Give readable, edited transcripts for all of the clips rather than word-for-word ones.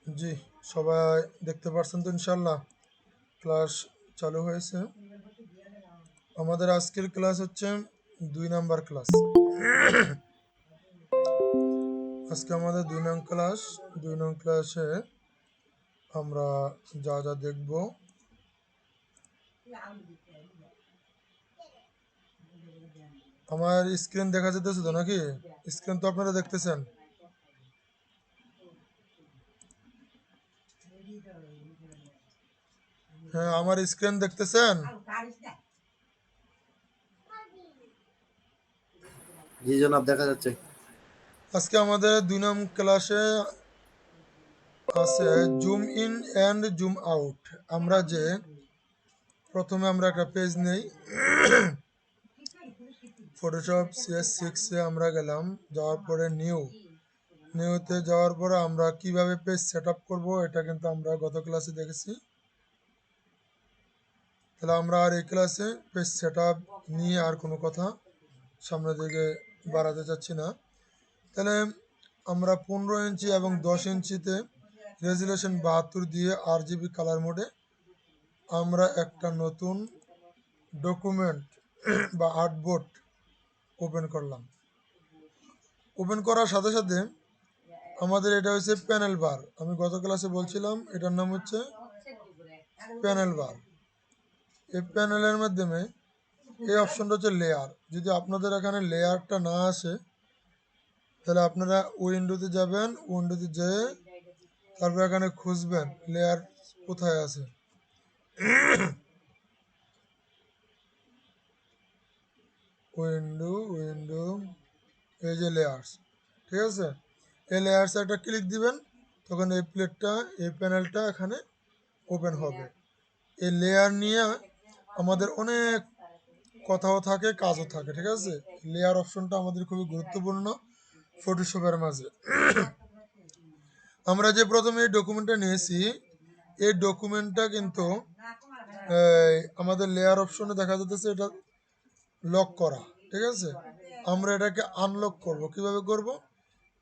জি, সবাই দেখতে পারছেন তো ইনশাল্লাহ ক্লাস চালু হয়েছে। আমাদের আজকের ক্লাস হচ্ছে 2 নাম্বার ক্লাস। আজকে আমাদের 2 নং ক্লাস। 2 নং ক্লাসে আমরা যা যা দেখব, আমার স্ক্রিন দেখা যেতেছে তো নাকি? স্ক্রিন তো আপনারা দেখতেছেন। হ্যাঁ, আমার স্ক্রিন দেখতেছেন। জি জনাব, দেখা যাচ্ছে। আজকে আমাদের 2 নং ক্লাসে আছে zoom in and zoom out. আমরা যে প্রথমে আমরা একটা পেজ নেই, ফটোশপ CS6-এ আমরা গেলাম, যাওয়ার পরে নিউতে যাওয়ার পরে আমরা কিভাবে পেজ সেট আপ করবো এটা কিন্তু আমরা গত ক্লাসে দেখেছি। তাহলে আমরা আর এই ক্লাসে পেজ সেট আপ নিয়ে আর কোনো কথা সামনের দিকে বাড়াতে চাচ্ছি না। তাহলে আমরা 15 ইঞ্চি এবং 10 ইঞ্চিতে রেজুলেশন 72 দিয়ে RGB কালার মোডে আমরা একটা নতুন ডকুমেন্ট বা আর্টবোর্ড ওপেন করলাম। ওপেন করার সাথে সাথে আমাদের এটা হচ্ছে প্যানেল বার। আমি গত ক্লাসে বলছিলাম এটার নাম হচ্ছে প্যানেল বার। এই প্যানেলের মাধ্যমে এই অপশনটা হচ্ছে লেয়ার। যদি আপনাদের এখানে লেয়ারটা না আসে তাহলে আপনারা উইন্ডোতে যাবেন, উইন্ডোতে যেয়ে তারপর এখানে খুঁজবেন লেয়ার কোথায় আছে। উইন্ডো, এই যে লেয়ার্স, ঠিক আছে? এই লেয়ার্সে একটা ক্লিক দিবেন, তখন এই প্লেটটা, এই প্যানেলটা এখানে ওপেন হবে। এই লেয়ার নিয়ে আমাদের অনেক কথাও থাকে, কাজও থাকে, ঠিক আছে? লেয়ার অপশনটা আমাদের খুবই গুরুত্বপূর্ণ ফটোশপের মাঝে। আমরা যে প্রথমে এই ডকুমেন্টটা নিয়েছি, এই ডকুমেন্টটা কিন্তু আমাদের লেয়ার অপশনে দেখা যাচ্ছে এটা লক করা, ঠিক আছে? আমরা এটাকে আনলক করব। কিভাবে করব?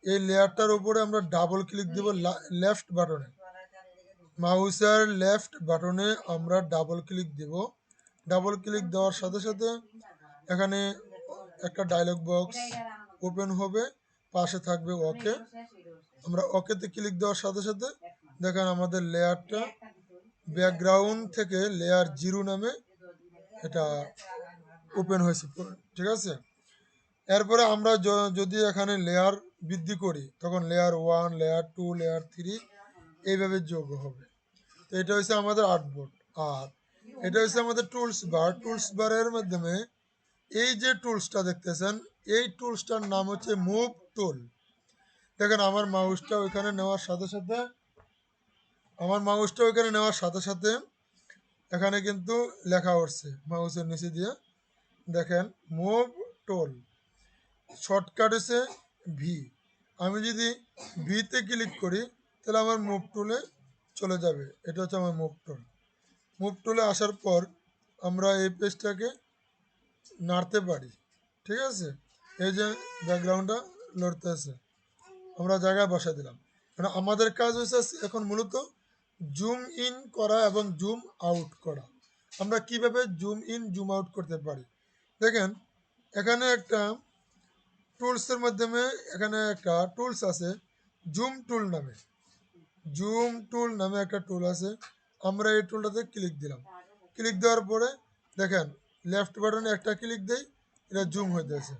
এই লেয়ারটার উপরে আমরা ডাবল ক্লিক দেব, লেফট বাটনে, মাউসের লেফট বাটনে আমরা ডাবল ক্লিক দেব। ডাবল ক্লিক দেওয়ার সাথে সাথে এখানে একটা ডায়লগ বক্স ওপেন হবে, পাশে থাকবে ওকে। আমরা ওকেতে ক্লিক দেওয়ার সাথে সাথে দেখেন আমাদের লেয়ারটা ব্যাকগ্রাউন্ড থেকে লেয়ার 0 নামে এটা ওপেন হয়েছে, ঠিক আছে? এরপরে আমরা যদি এখানে লেয়ার বৃদ্ধি করি তখন লেয়ার 1, লেয়ার 2, লেয়ার 3 এইভাবে যোগ হবে। তো এটা হচ্ছে আমাদের আর্টবোর্ড। আর এটা হচ্ছে আমাদের টুলস বার। টুলস বারের মাধ্যমে এই যে টুলসটা দেখতেছেন, এই টুলসটার নাম হচ্ছে মুভ টুল। দেখেন আমার মাউসটা ওইখানে নেওয়ার সাথে সাথে এখানে কিন্তু লেখা উঠছে মাউসের নিচে দিয়ে, দেখেন মুভ টুল। শর্টকাট হচ্ছে ভি। আমি যদি ভিতে ক্লিক করি তাহলে আমার মুভ টুলে চলে যাবে। এটা হচ্ছে আমার মুভ টুল। মুভ টুলে আসার পর আমরা এই পেজটাকে নাড়তে পারি, ঠিক আছে? এই যে ব্যাকগ্রাউন্ডটা লড়তে আছে, আমরা জায়গায় বসা দিলাম। মানে আমাদের কাজ হচ্ছে এখন মূলত জুম ইন করা এবং জুম আউট করা। আমরা কিভাবে জুম ইন জুম আউট করতে পারি দেখেন, এখানে একটা টুলসের মাধ্যমে এখানে একটা টুলস আছে জুম টুল নামে। জুম টুল নামে একটা টুল আছে। আমরা এই টুলটাতে ক্লিক দিলাম। ক্লিক দেওয়ার পরে দেখেন লেফট বাটনে একটা ক্লিক দেই, এটা জুম হইতেছে,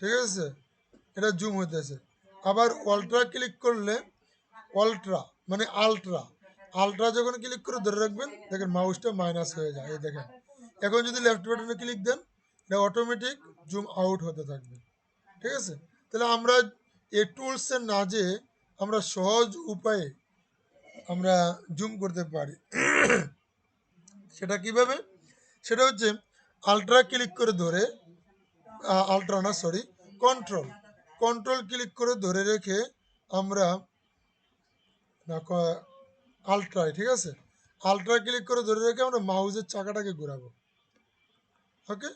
ঠিক আছে? এটা জুম হইতেছে। আবার অল্ট্রা ক্লিক করলে, অল্ট্রা মানে আলট্রা, আলট্রা যখন ক্লিক করে ধরে রাখবেন দেখেন মাউসটা মাইনাস হয়ে যায়। এই দেখেন এখন যদি লেফট বাটনে ক্লিক দেন এটা অটোমেটিক জুম আউট হতে থাকবে, ঠিক আছে? তাহলে আমরা এই টুলসের না যে আমরা সহজ উপায়ে আমরা জুম করতে পারি। সেটা কিভাবে? সেটা হচ্ছে আলট্রা ক্লিক করে ধরে, আলট্রা না সরি, কন্ট্রোল, কন্ট্রোল ক্লিক করে ধরে রেখে আমরা না আলট্রায়, ঠিক আছে? আলট্রা ক্লিক করে ধরে রেখে আমরা মাউসের চাকাটাকে ঘোরাবো। ওকে,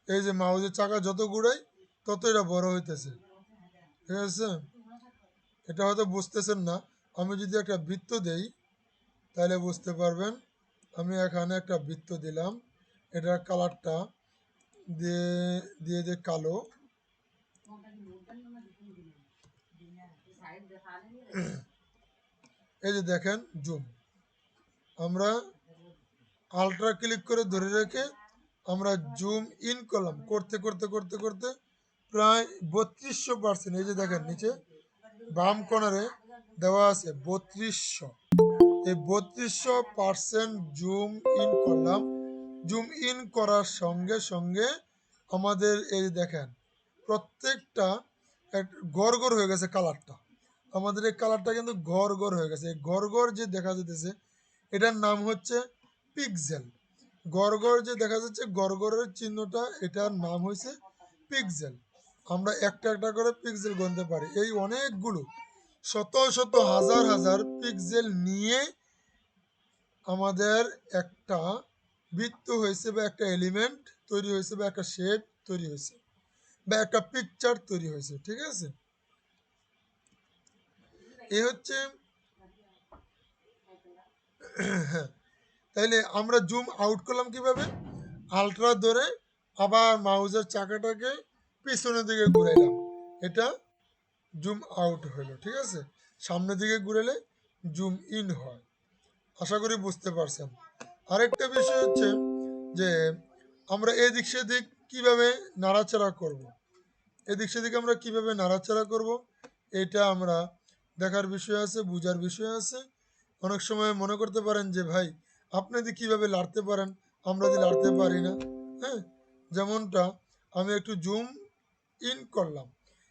এই যে মাউসের চাকা যত ঘুরাই তত এটা বড় হইতেছে, ঠিক আছে? এটা হয়তো বুঝতেছেন না, আমি যদি একটা বৃত্ত দেই তাহলে বুঝতে পারবেন। আমি এখানে একটা বৃত্ত দিলাম, এটার কালারটা দিয়ে দিয়ে যে কালো, এই যে দেখেন জুম, আমরা আলট্রা ক্লিক করে ধরে রেখে আমরা জুম ইন করলাম, করতে করতে করতে করতে প্রায় 3200%, এই যে দেখেন নিচে বাম কর্নারে দেওয়া আছে 3200, এই 3200% জুম ইন করলাম। জুম ইন করার সঙ্গে সঙ্গে আমাদের এই দেখেন প্রত্যেকটা গড় গড় হয়ে গেছে কালারটা। আমাদের এই কালারটা কিন্তু গড় গড় হয়ে গেছে। এই গড় গড় যে দেখা যেতেছে এটার নাম হচ্ছে পিক্সেল। গড় গড় যে দেখা যাচ্ছে গড় গড়ের চিহ্নটা, এটার নাম হয়েছে পিক্সেল। আমরা একটা একটা করে পিক্সেল গুনতে পারি। এই অনেকগুলো শত শত হাজার হাজার পিক্সেল নিয়ে আমাদের একটা বৃত্ত হয়েছে, বা একটা এলিমেন্ট তৈরি হয়েছে, বা একটা শেপ তৈরি হয়েছে, বা একটা পিকচার তৈরি হয়েছে। ঠিক আছে, এ হচ্ছে হ্যাঁ। তাইলে আমরা জুম আউট করলাম কিভাবে? আলট্রা ধরে আবার মাউসের চাকাটাকে পিছনের দিকে ঘুরাইলাম, এটা জুম আউট হলো। ঠিক আছে, সামনের দিকে ঘুরালে জুম ইন হয়। আশা করি বুঝতে পারছেন। আরেকটা বিষয় হচ্ছে যে আমরা এদিক সেদিক কিভাবে নাড়াচাড়া করব। এদিক সেদিক আমরা কিভাবে নাড়াচাড়া করব, এটা আমরা দেখার বিষয় আছে, বুঝার বিষয় আছে। অনেক সময় মনে করতে পারেন যে ভাই আপনি যদি কীভাবে লাড়তে পারেন, আমরা যদি লাড়তে পারি না। হ্যাঁ, যেমনটা আমি একটু জুম ইন করলাম,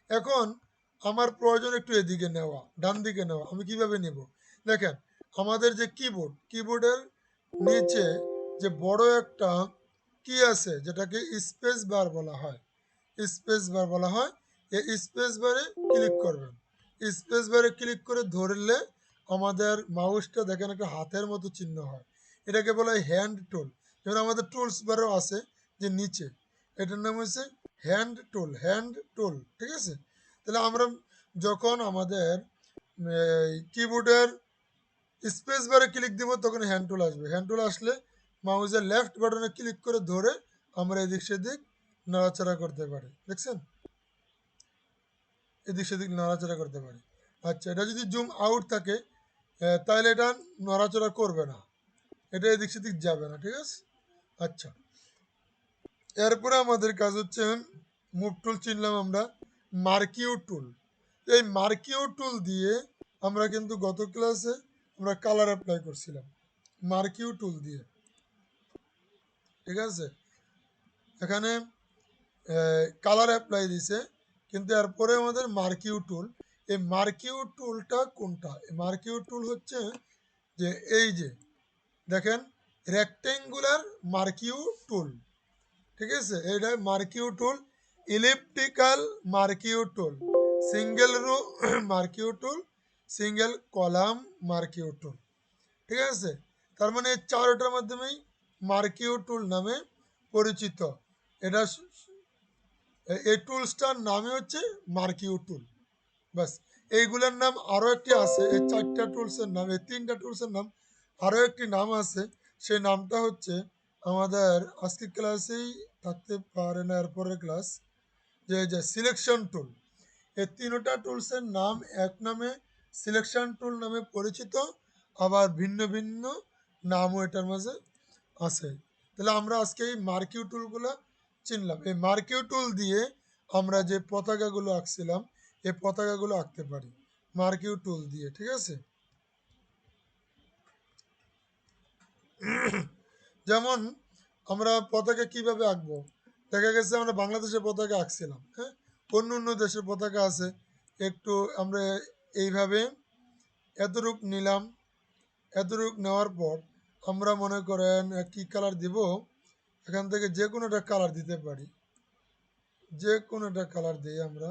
এখন আমার প্রয়োজন একটু এদিকে নেওয়া, ডান দিকে নেওয়া। আমি কিভাবে নেব? দেখেন আমাদের যে কিবোর্ড, কিবোর্ডের নিচে যে বড় একটা কি আছে যেটাকে স্পেস বার বলা হয়, স্পেস বার বলা হয়। এই স্পেস বারে ক্লিক করবেন। স্পেস বারে ক্লিক করে ধরলে আমাদের মাউসটা দেখেন একটা হাতের মতো চিহ্ন হয়, এটাকে বলা হয় হ্যান্ড টুল। যেমন আমাদের টুলস বারও আছে যে নিচে, এটার নাম হচ্ছে হ্যান্ড টুল, হ্যান্ড টুল। ঠিক আছে, তাহলে আমরা যখন আমাদের কিবোর্ডের স্পেস বারে ক্লিক দিব তখন হ্যান্ড টুল আসবে। হ্যান্ড টুল আসলে মাউসের লেফট বাটনে ক্লিক করে ধরে আমরা এদিক সেদিক নাড়াচাড়া করতে পারি। দেখছেন, এদিক সেদিক নাড়াচাড়া করতে পারি। আচ্ছা, এটা যদি জুম আউট থাকে তাহলে এটা নড়াচড়া করবে না, এটা এদিক সেদিক যাবে না। ঠিক আছে, আচ্ছা, এরপরে আমাদের কাজ হচ্ছে মুভ টুল চিনলাম আমরা, মার্কিউ টুল। এই মার্কিউ টুল দিয়ে আমরা কিন্তু গত ক্লাসে আমরা কালার অ্যাপ্লাই করছিলাম মার্কিউ টুল দিয়ে। ঠিক আছে, এখানে কালার অ্যাপ্লাই দিছে, কিন্তু এরপরে আমাদের মার্কিউ টুল। এই মার্কিউ টুলটা কোনটা? এই মার্কিউ টুল হচ্ছে যে এই যে দেখেন রেক্টেঙ্গুলার মার্কিউ টুল। ঠিক আছে, এটা মার্কিউ টুল, ইলিপ্টিক্যাল মার্কিউ টুল, সিঙ্গেল রো মার্কিউ টুল, সিঙ্গেল কলাম মার্কিউ টুল। ঠিক আছে, তার মানে এই চারটার মাধ্যমেই মার্কিউ টুল নামে পরিচিত। এটা এই টুলসটার নামই হচ্ছে মার্কিউ টুল। বাস, এইগুলোর নাম আরও একটি আছে, এই চারটা টুলসের নাম, এই তিনটা টুলসের নাম আরও একটি নাম আছে। সেই নামটা হচ্ছে আমাদের আজকের ক্লাসেই থাকতে পারে না, এরপরের ক্লাস, যে সিলেকশন টুল। এই তিনটা টুলসের নাম এক নামে সিলেকশন টুল নামে পরিচিত, আবার ভিন্ন ভিন্ন নামও এটার মাঝে আছে। তাহলে আমরা আজকে এই মার্কিউ টুলগুলো চিনলাম। এই মার্কিউ টুল দিয়ে আমরা যে পতাকাগুলো আঁকছিলাম এই পতাকাগুলো আঁকতে পারি মার্কিউ টুল দিয়ে। ঠিক আছে, যেমন আমরা পতাকা কিভাবে আঁকবো, দেখা গেছে আমরা বাংলাদেশের পতাকা আঁকছিলাম, হ্যাঁ, অন্য অন্য দেশের পতাকা আছে, একটু আমরা এইভাবে এতটুক নিলাম, এতটুক নেওয়ার পর আমরা মনে করেন কি কালার দিব, এখান থেকে যে কোনো একটা কালার দিতে পারি, যে কোনো একটা কালার দিয়ে আমরা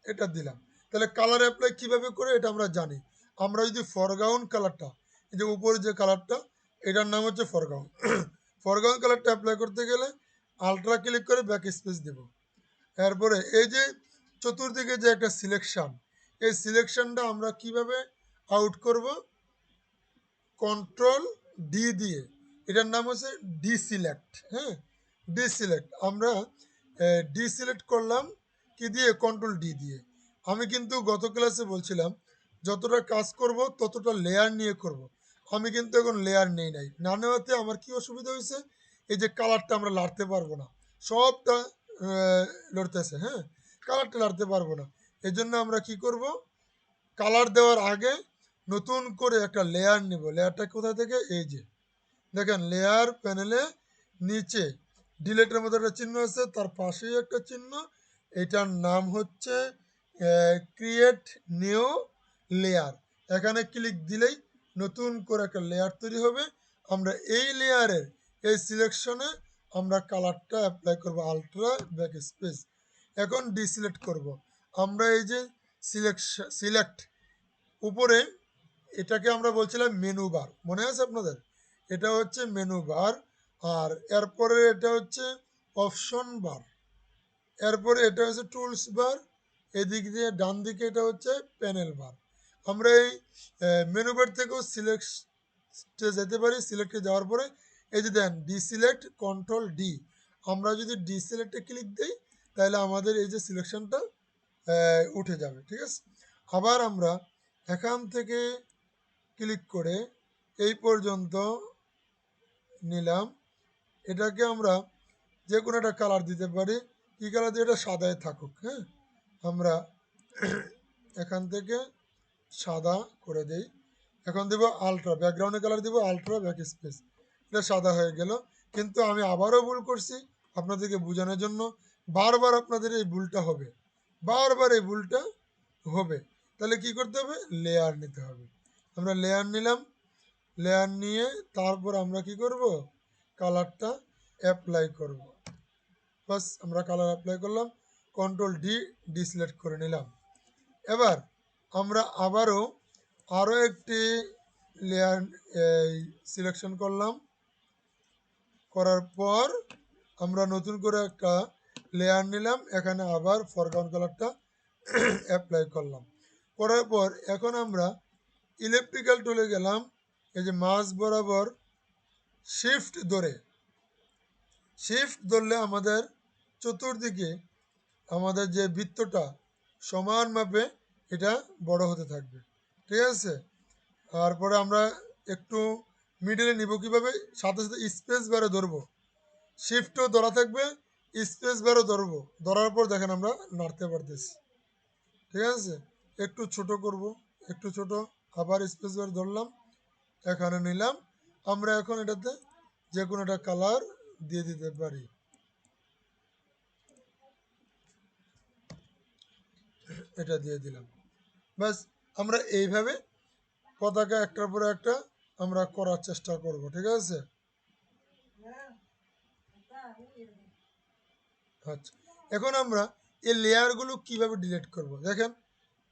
এটা দিলাম। তাহলে কালার অ্যাপ্লাই কিভাবে করে এটা আমরা জানি। আমরা যদি ফরগ্রাউন্ড কালারটা, এই যে উপরে যে কালারটা, এটার নাম হচ্ছে ফরগ্রাউন্ড। ফরগ্রাউন্ড কালারটা অ্যাপ্লাই করতে গেলে আলট্রা ক্লিক করে ব্যাক স্পেস দেব। এরপরে এই যে চতুর্দিকে যে একটা সিলেকশন, এই সিলেকশনটা আমরা কিভাবে আউট করব? কন্ট্রোল ডি দিয়ে। এটার নাম হচ্ছে ডিসিলেক্ট। হ্যাঁ, ডিসিলেক্ট আমরা ডিসিলেক্ট করলাম কি দিয়ে? কন্ট্রোল ডি দিয়ে। আমি কিন্তু গত ক্লাসে বলছিলাম যতটা কাজ করব ততটা লেয়ার নিয়ে করব। আমি কিন্তু এখন লেয়ার নেই নাই, না নেওয়াতে আমার কি অসুবিধা হয়েছে? এই যে কালারটা আমরা লাড়তে পারবো না, সবটা লড়তেছে। হ্যাঁ, কালারটা লাড়তে পারবো না। এই জন্য আমরা কি করব? কালার দেওয়ার আগে নতুন করে একটা লেয়ার নিব। লেয়ারটা কোথা থেকে? এই যে দেখেন লেয়ার প্যানেলে নিচে ডিলেটের মতো একটা চিহ্ন আছে, তার পাশেই একটা চিহ্ন, এটার নাম হচ্ছে ক্রিয়েট নিউ লেয়ার। এখানে ক্লিক দিলেই নতুন করে একটা লেয়ার তৈরি হবে। আমরা এই লেয়ারের এই সিলেকশনে আমরা কালারটা অ্যাপ্লাই করব, আলট্রা ব্যাক স্পেস। এখন ডিসিলেক্ট করব। আমরা এই যে সিলেক্ট উপরে, এটাকে আমরা বলছিলাম মেনু বার, মনে আছে আপনাদের? এটা হচ্ছে মেনু বার। আর এরপরে এটা হচ্ছে অপশন বার। এরপরে এটা হচ্ছে টুলস বার। এদিক দিয়ে ডান দিকে এটা হচ্ছে প্যানেল বার। আমরা এই মেনু বার থেকেও সিলেক্টে যেতে পারি। সিলেক্টে যাওয়ার পরে এই যে দেন ডিসিলেক্ট কন্ট্রোল ডি। আমরা যদি ডিসিলেক্টে ক্লিক দিই তাহলে আমাদের এই যে সিলেকশনটা উঠে যাবে। ঠিক আছে, আবার আমরা এখান থেকে ক্লিক করে এই পর্যন্ত নিলাম। এটাকে আমরা যে কোনো একটা কালার দিতে পারি। কী কালার দিয়ে? এটা সাদায় থাকুক। হ্যাঁ, আমরা এখান থেকে সাদা করে দেই। এখন দেবো আলট্রা, ব্যাকগ্রাউন্ডে কালার দিব আলট্রা ব্যাক স্পেস। এটা সাদা হয়ে গেল। কিন্তু আমি আবারও ভুল করছি আপনাদেরকে বোঝানোর জন্য। বারবার আপনাদের এই ভুলটা হবে, বারবার এই ভুলটা হবে। তাহলে কি করতে হবে? লেয়ার নিতে হবে। আমরা লেয়ার নিলাম। লেয়ার নিয়ে তারপর আমরা কি করব? কালারটা অ্যাপ্লাই করব। বাস, আমরা কালার অ্যাপ্লাই করলাম, কন্ট্রোল ডি ডিসিলেক্ট করে নিলাম। এবার আমরা আরও একটি লেয়ার সিলেকশন করলাম। করার পর আমরা নতুন করে একটা লেয়ার নিলাম, এখানে আবার ফরগ্রাউন্ড কালারটা অ্যাপ্লাই করলাম। করার পর এখন আমরা ইলেকট্রিক্যাল টুলে গেলাম। এই যে মাঝ বরাবর শিফট ধরলে আমাদের চতুর্দিকে আমাদের যে বৃত্তটা সমান মাপে এটা বড় হতে থাকবে। ঠিক আছে, তারপরে আমরা একটু মিডলে নিব কীভাবে? সাথে সাথে স্পেস বারে ধরবো। শিফটও ধরা থাকবে, স্পেস বারও ধরবো। ধরার পর দেখেন আমরা নাড়তে পারতেছি। ঠিক আছে, একটু ছোট করব, একটু ছোট, আবার স্পেস বার ধরলাম, এখানে নিলাম। আমরা এখন এটাতে যে কোনো একটা কালার দিয়ে দিতে পারি। এটা দিয়ে দিলাম। ব্যাস, আমরা এইভাবে পতাকা একটার পরে একটা আমরা করার চেষ্টা করব। ঠিক আছে, আচ্ছা, এখন আমরা এই লেয়ারগুলো কিভাবে ডিলিট করব? দেখেন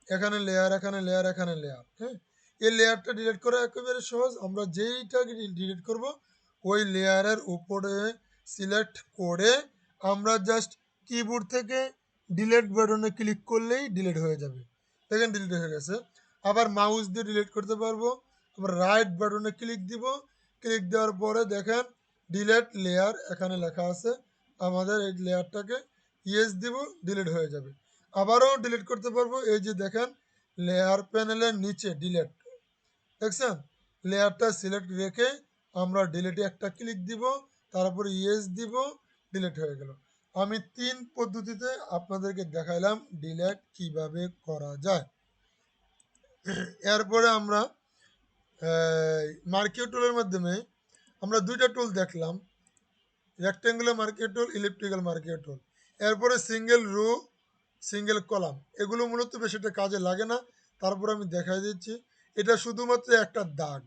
এখানে লেয়ার, এখানে লেয়ার, এখানে লেয়ার। হ্যাঁ, এই লেয়ারটা ডিলিট করা একেবারে সহজ। আমরা যেইটা ডিলিট করব ওই লেয়ারের উপরে সিলেক্ট করে আমরা জাস্ট কিবোর্ড থেকে ডিলিট বাটনে ক্লিক করলেই ডিলিট হয়ে যাবে। দেখেন ডিলিট হয়ে গেছে। আবার মাউস দিয়ে ডিলিট করতে পারবো। আমরা রাইট বাটনে ক্লিক দিব। ক্লিক দেওয়ার পরে দেখেন ডিলিট লেয়ার এখানে লেখা আছে। আমাদের এই লেয়ারটাকে ইয়েস দিব, ডিলিট হয়ে যাবে। আবারও ডিলিট করতে পারবো। এই যে দেখেন লেয়ার প্যানেলের নিচে ডিলিট, দেখছেন? লেয়ারটা সিলেক্ট রেখে আমরা ডিলিটে একটা ক্লিক দিব, তারপরে ইয়েস দিব, ডিলিট হয়ে গেল। আমি 3 পদ্ধতিতে আপনাদেরকে দেখাইলাম ডিলিট কিভাবে করা যায়। এরপরে আমরা মার্কিও টুলের মাধ্যমে আমরা দুইটা টুল দেখলাম, রেক্টেঙ্গুলার মার্কিও টুল, ইলিপ্টিক্যাল মার্কিও টুল। এরপরে সিঙ্গেল রো, সিঙ্গেল কলাম, এগুলো মূলত বেশি একটা কাজে লাগে না। তারপর আমি দেখাই দিচ্ছি, এটা শুধুমাত্র একটা দাগ,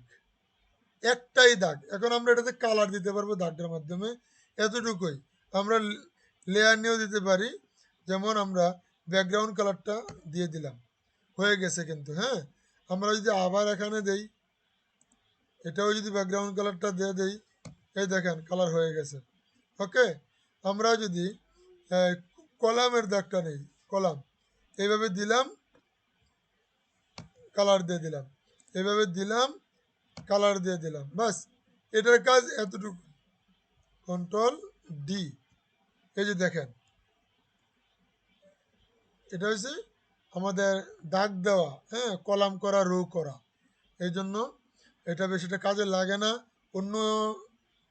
একটাই দাগ। এখন আমরা এটাতে কালার দিতে পারবো দাগটার মাধ্যমে, এতটুকুই। আমরা লেয়ার নিয়েও দিতে পারি, যেমন আমরা ব্যাকগ্রাউন্ড কালারটা দিয়ে দিলাম, হয়ে গেছে কিন্তু। হ্যাঁ, আমরা যদি আবার এখানে দেই, এটাও যদি ব্যাকগ্রাউন্ড কালারটা দিয়ে দেই, এই দেখেন কালার হয়ে গেছে। ওকে, আমরা যদি কলামের দাগটা নেই, কলাম এইভাবে দিলাম, কালার দিয়ে দিলাম, এভাবে দিলাম, কালার দিয়ে দিলাম, বাস এটার কাজ এতটুকু। কন্ট্রোল ডি, এই যে দেখেন এটা হচ্ছে আমাদের দাগ দেওয়া, হ্যাঁ, কলাম করা, রো করা। এই জন্য এটা বেশিটা কাজে লাগে না, অন্য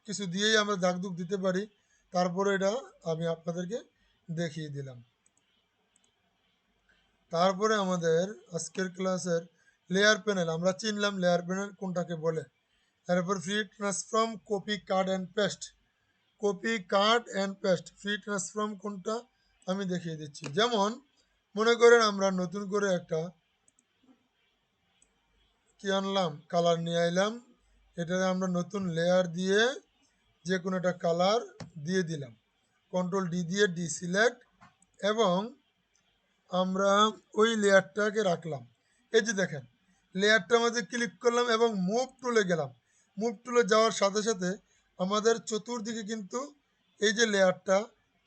কিছু দিয়েই আমরা দাগ দুগ দিতে পারি। তারপরে এটা আমি আপনাদেরকে দেখিয়ে দিলাম। তারপরে আমাদের আজকের ক্লাসের লেয়ার প্যানেল আমরা চিনলাম, লেয়ার প্যানেল কোনটাকে বলে। তারপর free transform, copy, cut and paste. Copy, cut and paste, free transform কোনটা আমি দেখিয়ে দিচ্ছি। যেমন মনে করেন আমরা নতুন করে একটা কি আনলাম, কালার নিয়ে আইলাম, এটাতে আমরা নতুন লেয়ার দিয়ে যে কোনো একটা কালার দিয়ে দিলাম, কন্ট্রোল ডি দিয়ে ডি সিলেক্ট, এবং আমরা ওই লেয়ারটাকে রাখলাম। এই যে দেখেন লেয়ারটার মধ্যে ক্লিক করলাম এবং মুভ টুলে গেলাম। মুভ টুলে যাওয়ার সাথে সাথে আমাদের চতুর্দিকে কিন্তু এই যে লেয়ারটা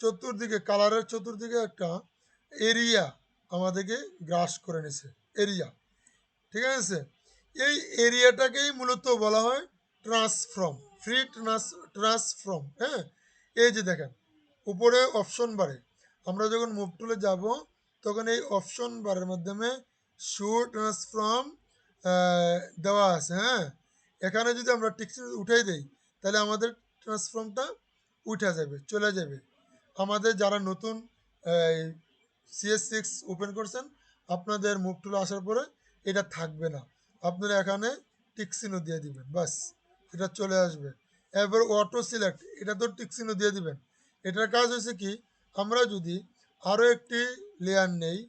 চতুর্দিকে, কালারের চতুর্দিকে একটা এরিয়া আমাদেরকে গ্রাস করে নিছে, এরিয়া, ঠিক আছে। এই এরিয়াটাকেই মূলত বলা হয় ট্রান্সফর্ম, ফ্রি ট্রান্সফর্ম, হ্যাঁ। এই যে দেখেন উপরে অপশন বারে আমরা যখন মুভ টুলে যাব তখন এই অপশন বারের মাধ্যমে শো ট্রান্সফর্ম দেওয়া আছে, হ্যাঁ। এখানে যদি আমরা টিক উঠাই দেই তাহলে আমাদের ট্রান্সফর্মটা উঠে যাবে, চলে যাবে। আমাদের যারা নতুন CS6 ওপেন করছেন আপনাদের মুভ টুলে আসার পরে এটা থাকবে না, আপনারা এখানে টিক চিহ্ন দিয়ে দিবেন, বাস এটা চলে আসবে। এরপর অটো সিলেক্ট, এটা তো টিক চিহ্ন দিয়ে দিবেন। এটার কাজ হচ্ছে কি, আমরা যদি আরও একটি লেয়ার নেই,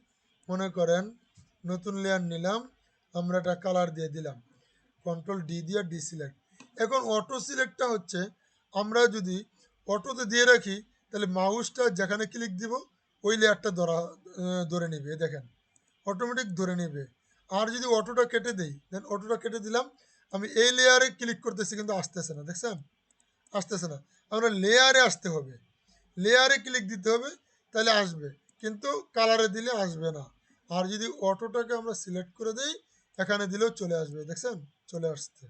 মনে করেন নতুন লেয়ার নিলাম, আমরা একটা কালার দিয়ে দিলাম, কন্ট্রোল ডি দিয়ে ডি সিলেক্ট। এখন অটো সিলেক্টটা হচ্ছে আমরা যদি অটোতে দিয়ে রাখি তাহলে মাউসটা যেখানে ক্লিক দিব ওই লেয়ারটা ধরে নেবে, দেখেন অটোমেটিক ধরে নেবে। আর যদি অটোটা কেটে দেই, দেন অটোটা কেটে দিলাম, আমি এই লেয়ারে ক্লিক করতেছি কিন্তু আসতেছে না, দেখছেন আসতেছে না। আমরা লেয়ারে আসতে হবে, লেয়ারে ক্লিক দিতে হবে, তাহলে আসবে, কিন্তু কালারে দিলে আসবে না। আর যদি অটোটাকে আমরা সিলেক্ট করে দেই এখানে দিলেও চলে আসবে, দেখছেন চলে আসছে।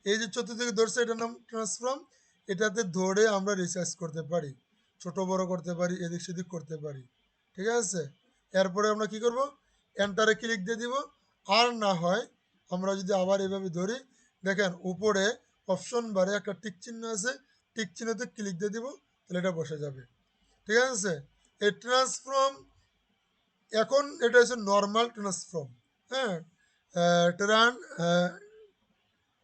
এই যে চতুর্দিকে ধরছে এটার নাম ট্রান্সফর্ম, এটাতে ধরে আমরা রিসার্চ করতে পারি, ছোট বড় করতে পারি, এদিক সেদিক করতে পারি, ঠিক আছে। এরপরে আমরা কি করব, এন্টারে ক্লিক দিয়ে দিব। আর না হয় আমরা যদি আবার এভাবে ধরি, দেখেন উপরে অপশন বারে একটা টিক চিহ্ন আছে, টিক চিহ্নতে ক্লিক দিয়ে দিব, তাহলে এটা বসে যাবে, ঠিক আছে। এই ট্রান্সফর্ম এখন এটা হচ্ছে নর্মাল ট্রান্সফর্ম, হ্যাঁ,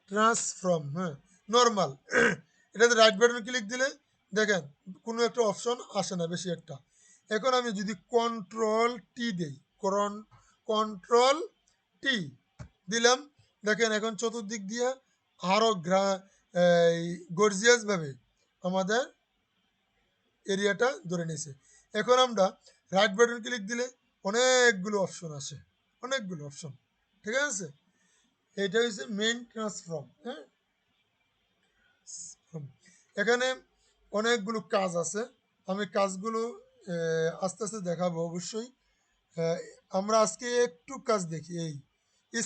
ট্রান্সফর্ম, হ্যাঁ, নর্মাল। এটাতে রাইট বাটন ক্লিক দিলে দেখেন কোনো একটা অপশন আসে না বেশি একটা। এখন আমি যদি কন্ট্রোল টি দিই, কন্ট্রোল টি দিলাম, দেখেন এখন চতুর্দিক দিয়ে আরও গর্জিয়াসভাবে আমাদের এরিয়াটা ধরে নিয়েছে। এখন আমরা রাইট বাটন ক্লিক দিলে অনেকগুলো অপশন আসে, অনেকগুলো অপশন, ঠিক আছে। এটা হচ্ছে মেইন ট্রান্সফর্ম, হ্যাঁ। এখানে অনেকগুলো কাজ আছে, আমি কাজগুলো আস্তে আস্তে দেখাবো অবশ্যই। আহ, আমরা আজকে একটু কাজ দেখি, এই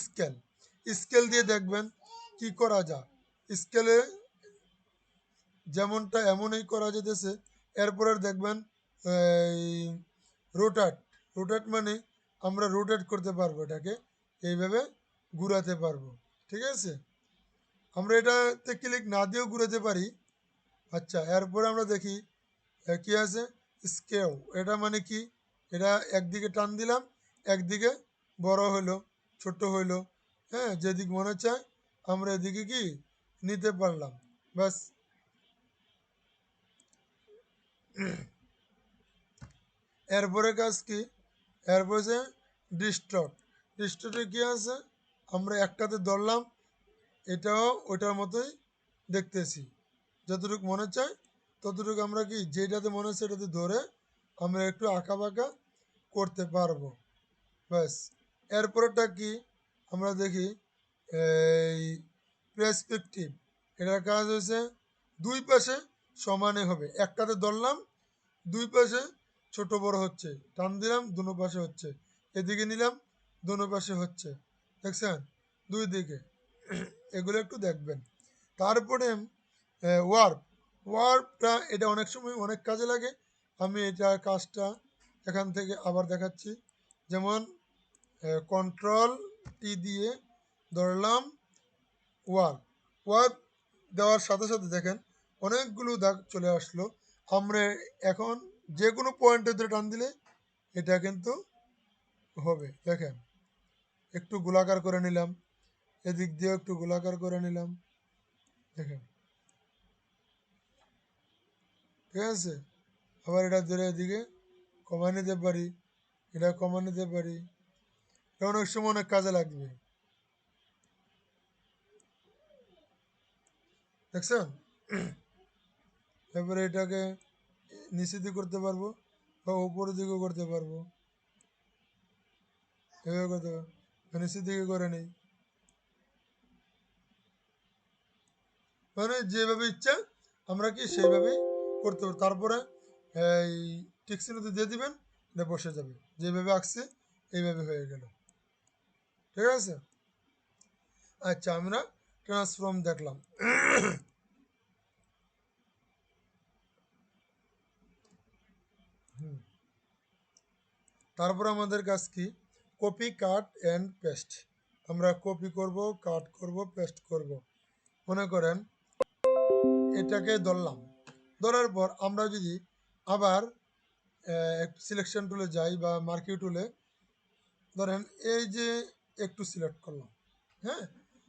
স্কেল, স্কেল দিয়ে দেখবেন কি করা যায়। স্কেলে যেমনটা এমনই করা যেতেছে। এরপরে দেখবেন এই রোটাট, রোটাট মানে আমরা রোটেট করতে পারবো, এটাকে এইভাবে ঘুরাতে পারবো, ঠিক আছে। আমরা এটাতে ক্লিক না দিয়েও ঘুরাতে পারি। আচ্ছা এরপরে আমরা দেখি কি আছে, স্কেও, এটা মানে কি, এটা একদিকে টান দিলাম, একদিকে বড় হলো, ছোট হইলো, হ্যাঁ, যেদিক মনে চায় আমরা এদিকে কি নিতে পারলাম, ব্যাস। এরপরে কাজ কি, এরপরে যে ডিস্টর্ট, ডিস্টর্টে কি আছে, আমরা একটাতে ধরলাম, এটাও ওটার মতোই দেখতেছি, যতটুকু মনে চায় ততটুকু আমরা কি যেটাতে মনে হচ্ছে এটাতে ধরে আমরা একটু আঁকা বাঁকা করতে পারবো, ব্যাস। এরপরেরটা কি আমরা দেখি, এই প্রেসপেক্টিভ, এটার কাজ হয়েছে দুই পাশে সমানে হবে, একটাতে ধরলাম দুই পাশে ছোট বড় হচ্ছে, টান দিলাম দুনো পাশে হচ্ছে, এদিকে নিলাম দুনো পাশে হচ্ছে, দেখছেন দুই দিকে এগুলো একটু দেখবেন। তারপরে ওয়ার্প, ওয়ার্পটা এটা অনেক সময় অনেক কাজে লাগে। আমি এটা কাজটা এখান থেকে আবার দেখাচ্ছি। যেমন কন্ট্রোল টি দিয়ে ধরলাম ওয়ার্প, ওয়ার্প দেওয়ার সাথে সাথে দেখেন অনেকগুলো দাগ চলে আসলো। আমরা এখন যে কোনো পয়েন্টে ধরে টান দিলে এটা কিন্তু হবে। দেখেন একটু গোলাকার করে নিলাম, এদিক দিয়েও একটু গোলাকার করে নিলাম, দেখেন ঠিক আছে। আবার এটা ধরে এদিকে কমায় নিতে পারি, এটা কমায় নিতে পারি, এটা অনেক সময় অনেক কাজে লাগবে। দেখছেন, এবারে এটাকে নিচের দিকে করতে পারবো বা উপরের দিকেও করতে পারবো, এভাবে করতে পারবো, নিচের দিকে করে নেই, মানে যেভাবে ইচ্ছা আমরা কি সেইভাবেই করতে পারবো। তারপরে এই টিকচিহ্নতে দিয়ে দিবেন, এটা বসে যাবে, যেভাবে আঁকছে এইভাবে হয়ে গেল। ঠিক আছে, আচ্ছা আমরা ট্রান্সফর্ম দেখলাম। তারপর আমাদের কাজ কি, কপি কাট অ্যান্ড পেস্ট। আমরা কপি করব, কাট করব, পেস্ট করব। মনে করেন এটাকে ধরলাম, ধরার পর আমরা যদি আবার সিলেকশন টুলে যাই বা মার্কিউ টুলে, ধরেন এই যে একটু সিলেক্ট করলাম, হ্যাঁ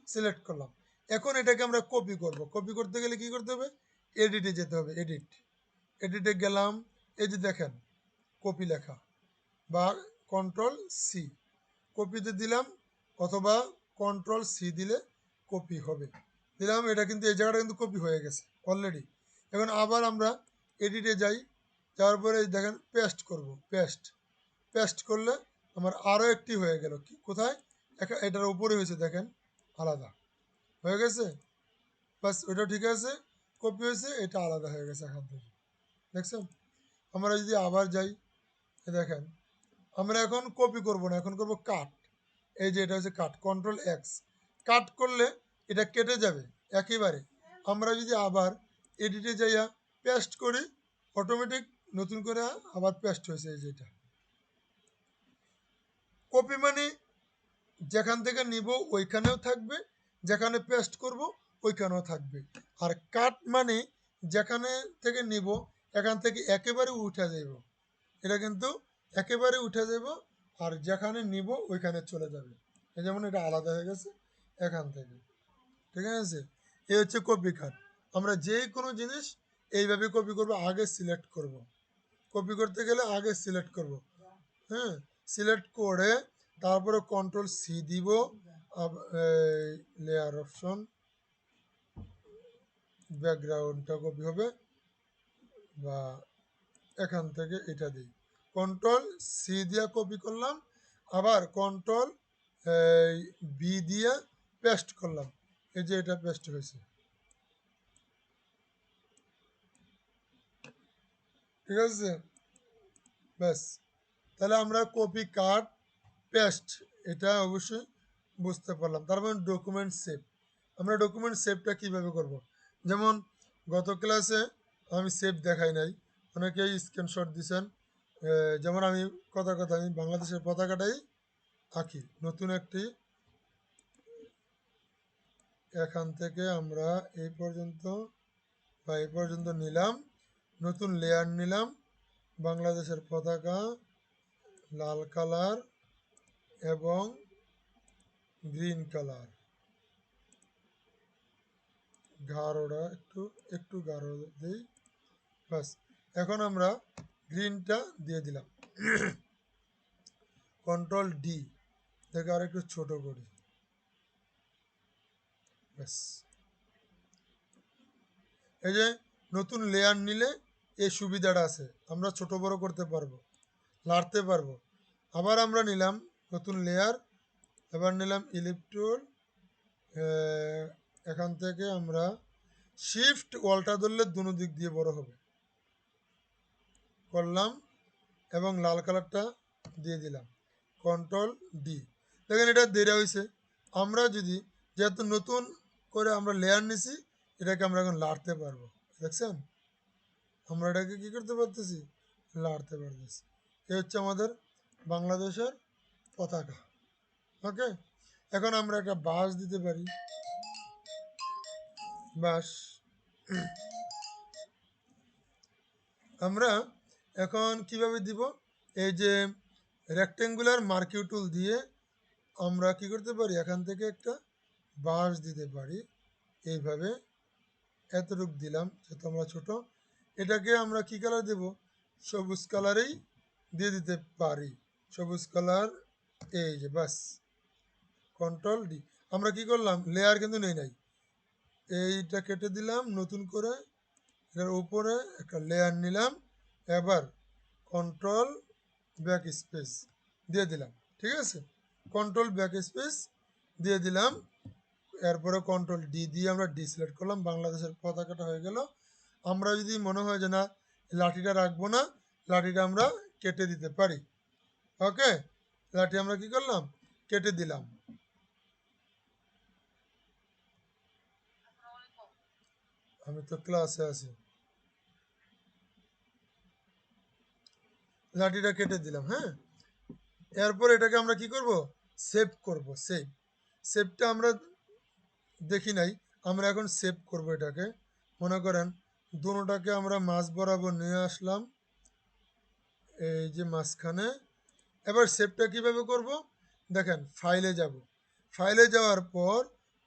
সিলেক্ট করলাম। এখন এটাকে আমরা কপি করব, কপি করতে গেলে কি করতে হবে, এডিটে যেতে হবে, এডিট, এডিটে গেলাম, এই যে দেখেন কপি লেখা বা কন্ট্রোল সি, কপিতে দিলাম, অথবা কন্ট্রোল সি দিলে কপি হবে। দিলাম, এটা কিন্তু এই জায়গাটা কিন্তু কপি হয়ে গেছে অলরেডি। এখন আবার আমরা এডিটে যাই, যাওয়ার পরে এই দেখেন পেস্ট করব, পেস্ট, পেস্ট করলে আমার আরও একটি হয়ে গেল, কি কোথায়, এটার উপরে হয়েছে দেখেন আলাদা হয়ে গেছে, বাস ওটা ঠিক আছে, কপি হয়েছে, এটা আলাদা হয়ে গেছে এখান থেকে। দেখছেন, আমরা যদি আবার যাই, দেখেন আমরা এখন কপি করব না, এখন করব কাট। এই যে এটা হচ্ছে কাট, কন্ট্রোল এক্স, কাট করলে এটা কেটে যাবে একেবারে। আমরা যদি আবার এডিটে যাইয়া পেস্ট করি, অটোমেটিক নতুন করে আবার পেস্ট হয়েছে, এই যে এটা। কপি মানে যেখান থেকে নিব ওইখানেও থাকবে, যেখানে পেস্ট করব ওইখানেও থাকবে। আর কাট মানে যেখানে থেকে নিব এখান থেকে একেবারে উঠে যাব, এটা কিন্তু একেবারে উঠে যাব, আর যেখানে নিব ওইখানে চলে যাবে। এই যেমন এটা আলাদা হয়ে গেছে এখান থেকে, ঠিক আছে। এই হচ্ছে কপি কাট। আমরা যে কোনো জিনিস এইভাবে কপি করব, আগে সিলেক্ট করব, কপি করতে গেলে আগে সিলেক্ট করব, হ্যাঁ সিলেক্ট করে তারপরে কন্ট্রোল সি দিব, লেয়ার অপশন, ব্যাকগ্রাউন্ডটা কপি হবে, বা এখান থেকে এটা দিই, কন্ট্রোল সি দিয়ে কপি করলাম, আবার কন্ট্রোল বি দিয়ে পেস্ট করলাম, এই যে এটা পেস্ট হয়েছে। ঠিক আছে, ব্যাস, তাহলে আমরা কপি কাট পেস্ট এটা অবশ্যই বুঝতে পারলাম। তারপর ডকুমেন্ট সেভ, আমরা ডকুমেন্ট সেভটা কীভাবে করব, যেমন গত ক্লাসে আমি সেভ দেখাই নাই, অনেকেই স্ক্রিনশট দিছেন। যেমন আমি কথা কথা আমি বাংলাদেশের পতাকাটাই আঁকি, নতুন একটি, এখান থেকে আমরা এই পর্যন্ত বা এই পর্যন্ত নিলাম, নতুন লেয়ার নিলাম, বাংলাদেশের পতাকা লাল কালার এবং গ্রিন কালার, গাঢ়টা একটু একটু গাঢ় দিই, বাস। এখন আমরা গ্রিনটা দিয়ে দিলাম, কন্ট্রোল ডি থেকে আর একটু ছোট করি, ব্যাস। এই যে নতুন লেয়ার নিলে এই সুবিধাটা আছে, আমরা ছোট বড় করতে পারবো, লাড়তে পারবো। আবার আমরা নিলাম নতুন লেয়ার, এবার নিলাম ইলেকট্রন, এখান থেকে আমরা শিফট ওয়ালটা ধরলে দুনো দিক দিয়ে বড় হবে, করলাম, এবং লাল কালারটা দিয়ে দিলাম, কন্ট্রোল ডি। দেখেন এটা দেরি হয়েছে, আমরা যদি যেহেতু নতুন করে আমরা লেয়ার নিছি, এটাকে আমরা এখন লাড়তে পারবো। দেখছেন, আমরা এটাকে কি করতে পারতেছি, লাড়তে পারতেছি। এ হচ্ছে আমাদের বাংলাদেশের পতাকা। ওকে, এখন আমরা একটা বাঁশ দিতে পারি। বাঁশ আমরা এখন কিভাবে দিব, এই যে রেক্টেঙ্গুলার মার্কিউ টুল দিয়ে আমরা কি করতে পারি, এখান থেকে একটা বাঁশ দিতে পারি। এইভাবে এতটুক দিলাম, যেহেতু আমরা ছোট, এটাকে আমরা কি কালার দেব, সবুজ কালারেই দিয়ে দিতে পারি। সবুজ কালার, এই যে বাস, কন্ট্রোল ডি। আমরা কি করলাম, লেয়ার কিন্তু নেই নাই, এইটা কেটে দিলাম, নতুন করে এটার উপরে একটা লেয়ার নিলাম। এবার কন্ট্রোল ব্যাক স্পেস দিয়ে দিলাম। ঠিক আছে, কন্ট্রোল ব্যাক স্পেস দিয়ে দিলাম। এরপরে কন্ট্রোল ডি দিয়ে আমরা ডি সিলেক্ট করলাম, বাংলাদেশের পতাকাটা হয়ে গেল। আমরা যদি মনে হয় যে না, লাঠিটা রাখবো না, লাঠিটা আমরা কেটে দিতে পারি। ওকে, লাঠি আমরা কি করলাম, কেটে দিলাম। আমি তো ক্লাসে আছি। লাঠিটা কেটে দিলাম। হ্যাঁ, এরপর এটাকে আমরা কি করব, সেভ করব। সেভটা আমরা দেখি নাই, আমরা এখন সেভ করব এটাকে। মনে করেন দুটোটাকে আমরা মাঝ বরাবর নিয়ে আসলাম, এই যে মাঝখানে। এবার সেভটা কিভাবে করব, দেখেন ফাইলে যাব। ফাইলে যাওয়ার পর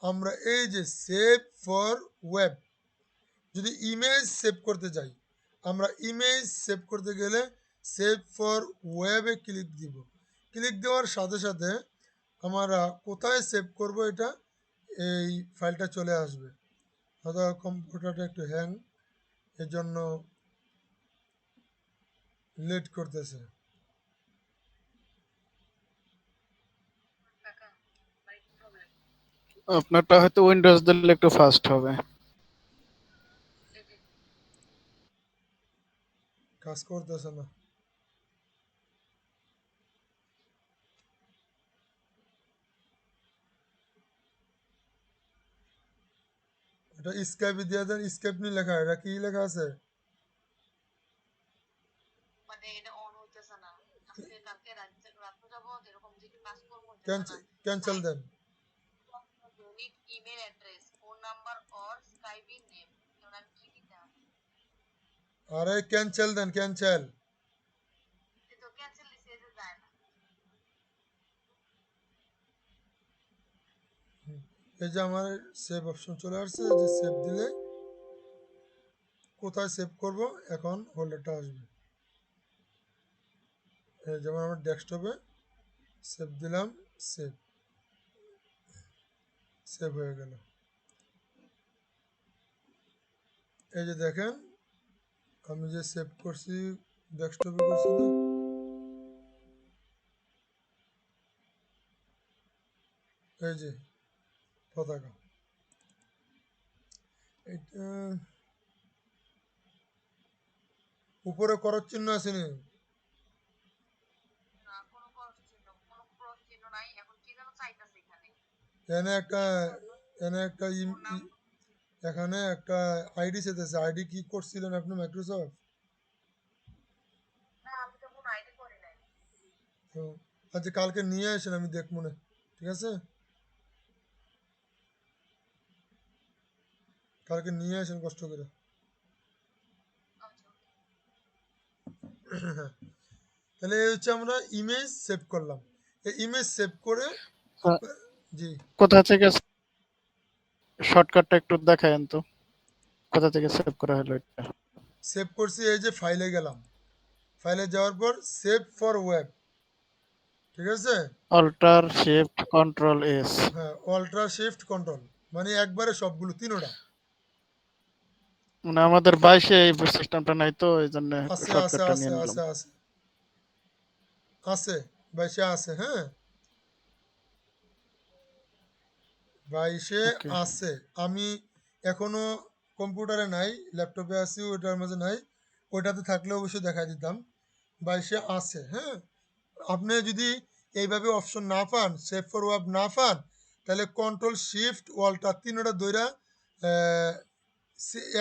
আমরা এই যে সেভ ফর ওয়েব, যদি ইমেজ সেভ করতে যাই, আমরা ইমেজ সেভ করতে গেলে সেভ ফর ওয়েবে ক্লিক দিব। ক্লিক দেওয়ার সাথে সাথে আমরা কোথায় সেভ করব এটা, এই ফাইলটা চলে আসবে। হয়তো কম্পিউটারটা একটু হ্যাং, এর জন্য লেট করতেছে। আপনারটা হয়তো উইন্ডোজ দিলে একটু ফাস্ট হবে। কাজ করতেছে না। এটা স্কেপে দিয়ে দেন, স্কেপ নিয়ে লেখা, এটা কি লেখা আছে, ক্যান্সেল দেন। আরে ক্যান্সেল দেন, ক্যান্সেল। এই যে আমার সেভ অপশন চলে আসছে, যে সেভ দিলে কোথায় সেভ করব, এখন হোল্ডারটা আসবে। এই যেমন আমার ডেস্কটপে সেভ দিলাম, সেভ, সেভ হয়ে গেল। এই যে দেখেন, আমি যে সেভ করছি ডেস্কটপে করছি না, এই যে পতাকা, এটা উপরে করত চিহ্ন আছে নি, এখানে একটা, এখানে একটা এখানে একটা আইডি চেতেছে। আইডি কি করছিলেন আপনি মাইক্রোসফট? তো আচ্ছা, কালকে নিয়ে আসেন, আমি দেখবো না। ঠিক আছে, কালকে নিয়ে আসেন কষ্ট করে। হ্যাঁ, তাহলে এই হচ্ছে আমরা ইমেজ সেভ করলাম। এই ইমেজ সেভ করে আহ, জি, কোথা থেকে শর্টকাটটা একটু দেখায়েন তো, কোথা থেকে সেভ করা হলো এটা? সেভ করছি, এই যে ফাইলে গেলাম, ফাইলে যাওয়ার পর সেভ ফর ওয়েব। ঠিক আছে, অল্টার শিফট কন্ট্রোল এস। হ্যাঁ, অল্ট্রা শিফট কন্ট্রোল, মানে একবারে সবগুলো তিনোটা। মানে আমাদের 22-এ এই সিস্টেমটা নাই তো, এই জন্য আছে আছে শর্টকাটটা আছে নিয়ে নিলাম। আছে আছে আছে, 22-এ আছে। হ্যাঁ, 22-এ ওকে। আছে। আমি এখনো কম্পিউটারে নাই, ল্যাপটপে আছি, ওইটার মাঝে নাই। ওইটাতে থাকলে অবশ্যই দেখা দিতাম। 22-এ আছে। হ্যাঁ, আপনি যদি এইভাবে অপশন না পান, সেভ ফর ওয়েব না পান, তাহলে কন্ট্রোল শিফট ওয়ালটা তিনটা দইরা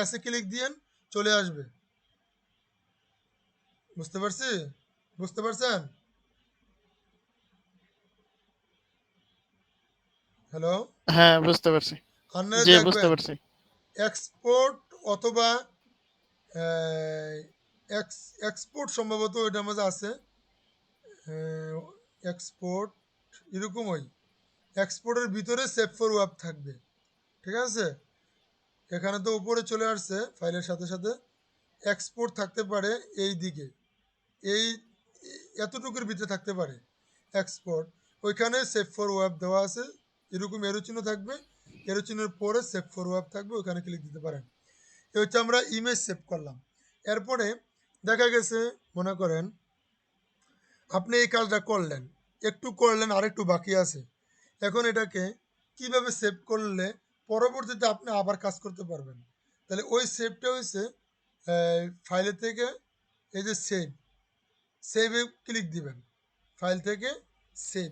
এসে ক্লিক দিয়েন, চলে আসবে। বুঝতে পারছি? বুঝতে পারছেন? হ্যালো, হ্যাঁ, বুঝতে পারছি। আপনারা জি, বুঝতে দেখবেন পারছি। এক্সপোর্ট অথবা এক্সপোর্ট সম্ভবত ওইটার মধ্যে আছে, এক্সপোর্ট এরকমই, এক্সপোর্টের ভিতরে সেভ ফর ওয়েব থাকবে। ঠিক আছে, এখানে তো উপরে চলে আসছে ফাইলের সাথে সাথে। এক্সপোর্ট থাকতে পারে এই দিকে, এই এতটুকুর ভিতরে থাকতে পারে এক্সপোর্ট। ওইখানে সেভ ফর ওয়েব দেওয়া আছে, এরকম এরো চিহ্ন থাকবে, এরো চিহ্নের পরে সেভ ফর ওয়েব থাকবে, ওইখানে ক্লিক দিতে পারেন। এ হচ্ছে আমরা ইমেজ সেভ করলাম। এরপরে দেখা গেছে, মনে করেন আপনি এই কাজটা করলেন, একটু করলেন আর একটু বাকি আছে। এখন এটাকে কিভাবে সেভ করলে পরবর্তীতে আপনি আবার কাজ করতে পারবেন। তাহলে ওই সেভটা হয়েছে ফাইলের থেকে এই যে সেভ, সেভে ক্লিক দিবেন। ফাইল থেকে সেভ,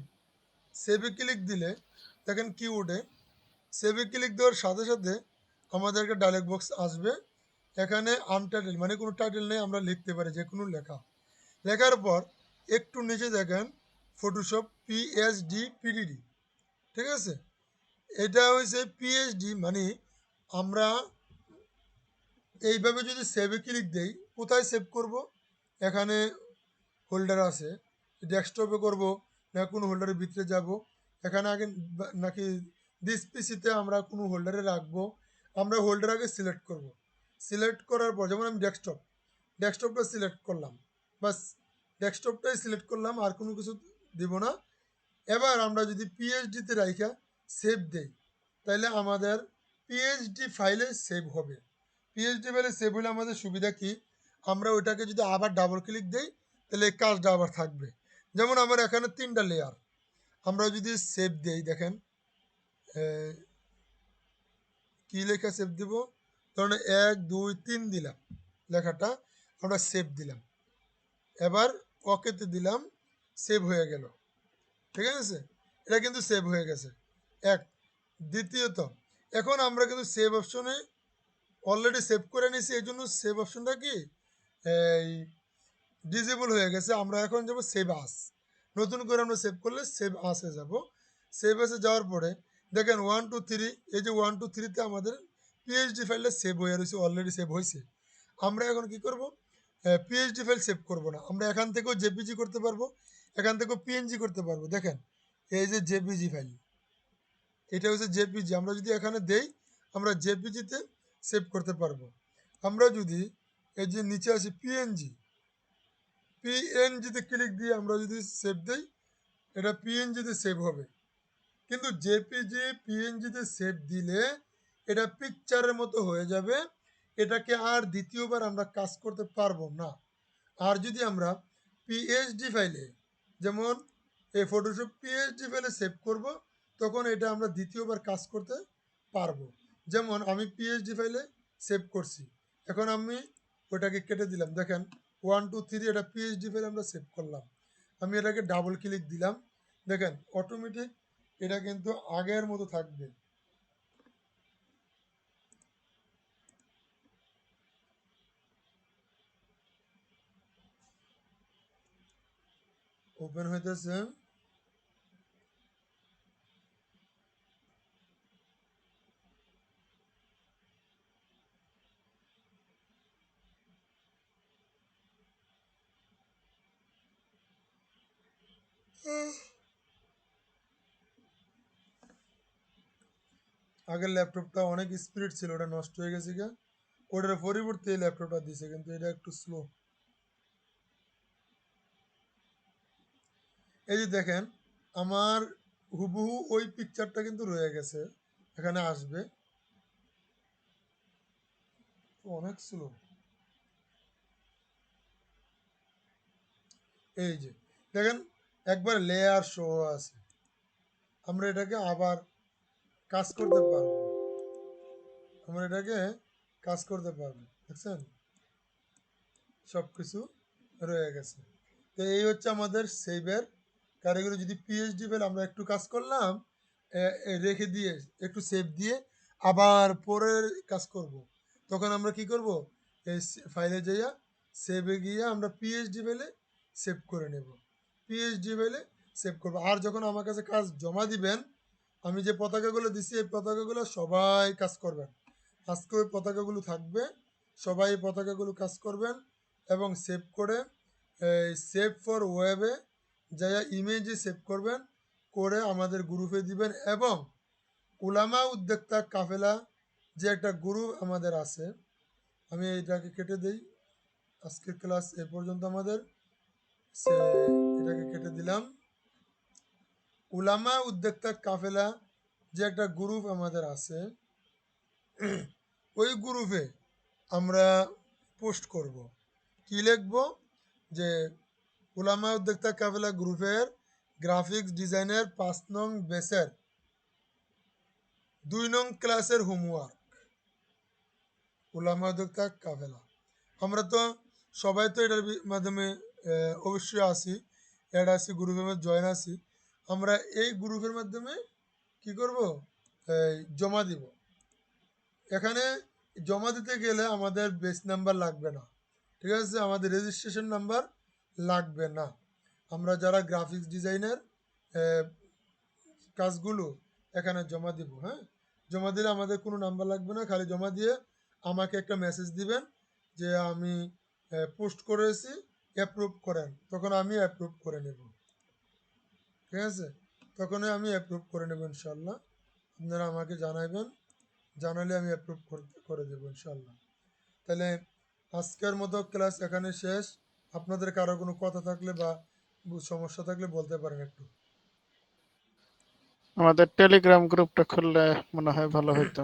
সেভে ক্লিক দিলে দেখেন কিবোর্ডে সেভে ক্লিক দেওয়ার সাথে সাথে আমাদেরকে ডায়লগ বক্স আসবে। এখানে আনটাইটেল মানে কোনো টাইটেল নেই, আমরা লিখতে পারি যে কোনো লেখা। লেখার পর একটু নিচে দেখেন ফটোশপ পিএইচডি পিডিডি। ঠিক আছে, এটা হয়েছে পিএইচডি মানে আমরা এইভাবে যদি সেভে ক্লিক দেই, কোথায় সেভ করব? এখানে হোল্ডার আছে, ডেস্কটপে করব না কোনো হোল্ডারের ভিতরে যাব, এখানে আগে নাকি দিস পিসিতে আমরা কোনো হোল্ডারে রাখবো। আমরা হোল্ডার আগে সিলেক্ট করব। সিলেক্ট করার পর যেমন আমি ডেস্কটপটা সিলেক্ট করলাম, বাস ডেস্কটপটাই সিলেক্ট করলাম, আর কোনো কিছু দিব না। এবার আমরা যদি পিএইচডিতে রাইখা সেভ দেই, তাহলে আমাদের পিএইচডি ফাইলে সেভ হবে। পিএইচডি ফাইলে সেভ হলে আমাদের সুবিধা কি, আমরা ওইটাকে যদি আবার ডাবল ক্লিক দেই তাহলে এই কাজটা আবার থাকবে। যেমন আমার এখানে 3টা লেয়ার, আমরা যদি সেভ দেই দেখেন কি লেখা সেভ দিব, ধরুন 1 2 3 দিলাম লেখাটা, আমরা সেভ দিলাম, এবার ওকেতে দিলাম, সেভ হয়ে গেল। ঠিক আছে, এটা কিন্তু সেভ হয়ে গেছে এক। দ্বিতীয়ত এখন আমরা কিন্তু সেভ অপশনে অলরেডি সেভ করে নিয়েছি, এই জন্য সেভ অপশনটা কি এই ডিজেবল হয়ে গেছে। আমরা এখন যাব সেভ আস, নতুন করে আমরা সেভ করলে সেভ আসে যাব। সেভ আসে যাওয়ার পরে দেখেন 1 2 3, এই যে 1 2 3তে আমাদের পিএইচডি ফাইলটা সেভ হয়ে রয়েছে, অলরেডি সেভ হয়েছে। আমরা এখন কি করব, পিএইচডি ফাইল সেভ করব না, আমরা এখান থেকেও জেপিজি করতে পারবো, এখান থেকেও পিএনজি করতে পারবো। দেখেন এই যে জেপিজি ফাইল, এটা হচ্ছে জেপিজি, আমরা যদি এখানে দেই আমরা জেপিজিতে সেভ করতে পারবো। আমরা যদি এই যে নিচে আসি পিএনজি, পিএনজিতে ক্লিক দিয়ে আমরা যদি সেভ দেই, এটা পিএনজিতে সেভ হবে। কিন্তু জেপিজি পিএনজিতে সেভ দিলে এটা পিকচারের মতো হয়ে যাবে, এটাকে আর দ্বিতীয়বার আমরা কাজ করতে পারবো না। আর যদি আমরা পিএইচডি ফাইলে, যেমন এই ফটোশপ পিএইচডি ফাইলে সেভ করব, তখন এটা আমরা দ্বিতীয়বার কাজ করতে পারবো। যেমন আমি পিএইচডি ফাইলে সেভ করছি, এখন আমি ওটাকে কেটে দিলাম, দেখেন 1 2 3 এটা পিএইচডি ফাইলে আমরা সেভ করলাম। আমি এটাকে ডাবল ক্লিক দিলাম, দেখেন অটোমেটিক এটা কিন্তু আগের মতো থাকবে। ওপেন হইতেছে, আগের ল্যাপটপটা অনেক স্পিড ছিল, ওটা নষ্ট হয়ে গেছে গা, ওটার পরিবর্তে এই ল্যাপটপটা দিছে, কিন্তু এটা একটু স্লো। এই যে দেখেন আমার হুবহু ওই পিকচারটা কিন্তু রয়ে গেছে, এখানে আসবে, অনেক স্লো। এই যে দেখেন একবার লেয়ার শো আছে, আমরা এটাকে আবার কাজ করতে পারবো, আমরা এটাকে কাজ করতে পারবো, দেখছেন সব কিছু রয়ে গেছে। তো এই হচ্ছে আমাদের সেভের কারিগরি। যদি পিএইচডি ফাইল আমরা একটু কাজ করলাম, রেখে দিয়ে একটু সেভ দিয়ে আবার পরের কাজ করব। তখন আমরা কি করব, এই ফাইলে যাইয়া সেভে গিয়ে আমরা পিএইচডি ফেলে সেভ করে নেব, পিএইচডি ফেলে সেভ করব। আর যখন আমার কাছে কাজ জমা দিবেন, আমি যে পতাকাগুলো দিছি এই পতাকাগুলো সবাই কাজ করবেন। আজকে ওই পতাকাগুলো থাকবে, সবাই এই পতাকাগুলো কাজ করবেন এবং সেভ করে এই সেভ ফর ওয়েবে যাইয়া ইমেজে সেভ করবেন, করে আমাদের গ্রুপে দিবেন। এবং উলামা উদ্যোক্তা কাফেলা যে একটা গ্রুপ আমাদের আছে, আমি এটাকে কেটে দেই। আজকের ক্লাস এ পর্যন্ত আমাদের, সে এটাকে কেটে দিলাম। উলামা উদ্যোক্তা কাফেলা যে একটা গ্রুপ আমাদের আছে, ওই গ্রুপে আমরা পোস্ট করব। কি লিখব, যে উলামা উদ্যোক্তা কাফেলা গ্রুপের গ্রাফিক্স ডিজাইনের 5 নং বেসের 2 নং ক্লাসের হোমওয়ার্ক, উলামা উদ্যোক্তা কাফেলা। আমরা তো সবাই তো এটার মাধ্যমে অবশ্যই আছি, অ্যাড আছি, গ্রুপের মধ্যে জয়েন আছি। আমরা এই গ্রুপের মাধ্যমে কি করব, জমা দিব। এখানে জমা দিতে গেলে আমাদের বেস নাম্বার লাগবে না, ঠিক আছে, আমাদের রেজিস্ট্রেশন নাম্বার লাগবে না। আমরা যারা গ্রাফিক্স ডিজাইনের কাজগুলো এখানে জমা দিব, হ্যাঁ, জমা দিলে আমাদের কোনো নাম্বার লাগবে না, খালি জমা দিয়ে আমাকে একটা মেসেজ দিবেন যে আমি পোস্ট করেছি, অ্যাপ্রুভ করেন, তখন আমি অ্যাপ্রুভ করে নেব, ঠিক আছে, তখনই আমি অ্যাপ্রুভ করে নেব ইনশাল্লাহ। আপনারা আমাকে জানাবেন, জানালে আমি অ্যাপ্রুভ করে দেবো ইনশাল্লাহ। তাহলে আজকের মতো ক্লাস এখানে শেষ। আপনাদের কারো কোনো কথা থাকলে বা সমস্যা থাকলে বলতে পারেন একটু। আমাদের টেলিগ্রাম গ্রুপটা খুললে মনে হয় ভালো হতো।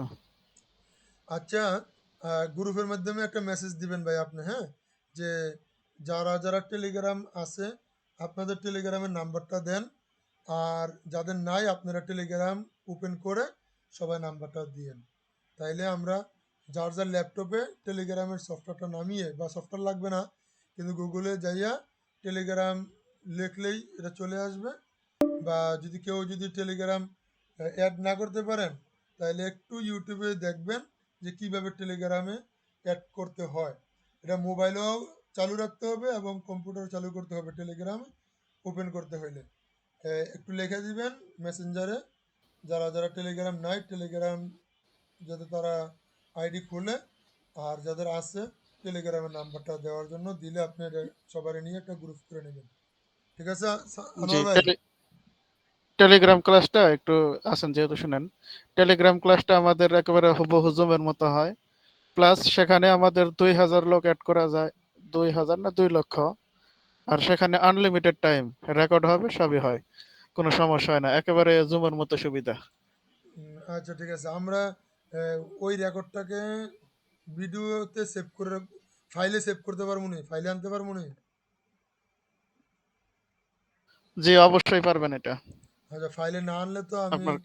আচ্ছা, গ্রুপের মাধ্যমে একটা মেসেজ দিবেন ভাই আপনি, হ্যাঁ, যে যারা যারা টেলিগ্রাম আছে আপনাদের টেলিগ্রামের নাম্বারটা দেন, আর যাদের নাই আপনারা টেলিগ্রাম ওপেন করে সবাই নাম্বারটা দিয়েন। তাইলে আমরা যার যার ল্যাপটপে টেলিগ্রামের সফটওয়্যারটা নামিয়ে, বা সফটওয়্যার লাগবে না, কিন্তু গুগলে যাইয়া টেলিগ্রাম লিখলেই এটা চলে আসবে। বা যদি কেউ যদি টেলিগ্রাম অ্যাড না করতে পারেন, তাহলে একটু ইউটিউবে দেখবেন যে কিভাবে টেলিগ্রামে অ্যাড করতে হয়। এটা মোবাইলেও চালু রাখতে হবে এবং কম্পিউটার চালু করতে হবে, টেলিগ্রাম ওপেন করতে হইলে একটু লিখে দিবেন মেসেঞ্জারে। যারা যারা টেলিগ্রাম নাই, টেলিগ্রাম যাতে তারা আইডি খুলে, আর যাদের আছে টেলিগ্রামের নাম্বারটা দেওয়ার জন্য দিলে আপনি সবাই নিয়ে একটা গ্রুপ করে নেবেন, ঠিক আছে জি, আনোয়ার ভাই? টেলিগ্রাম ক্লাসটা একটু আসেন যেহেতু শুনেন, টেলিগ্রাম ক্লাসটা আমাদের একেবারে হুবহু জুমের মতো হয়। প্লাস সেখানে আমাদের 2000 লোক অ্যাড করা যায়, 2000 না 2 লক্ষ। আর সেখানে আনলিমিটেড টাইম রেকর্ড হবে, সবই হয়, কোনো সমস্যা হয় না, একেবারে জুমের মতো সুবিধা। আচ্ছা ঠিক আছে, আমরা ওই রেকর্ডটাকে ভিডিওতে সেভ করে ফাইলে সেভ করতে পারবো না, ফাইলে আনতে পারবো না? জি অবশ্যই পারবেন এটা। আচ্ছা, ফাইলে না আনলে তো আমি আপনার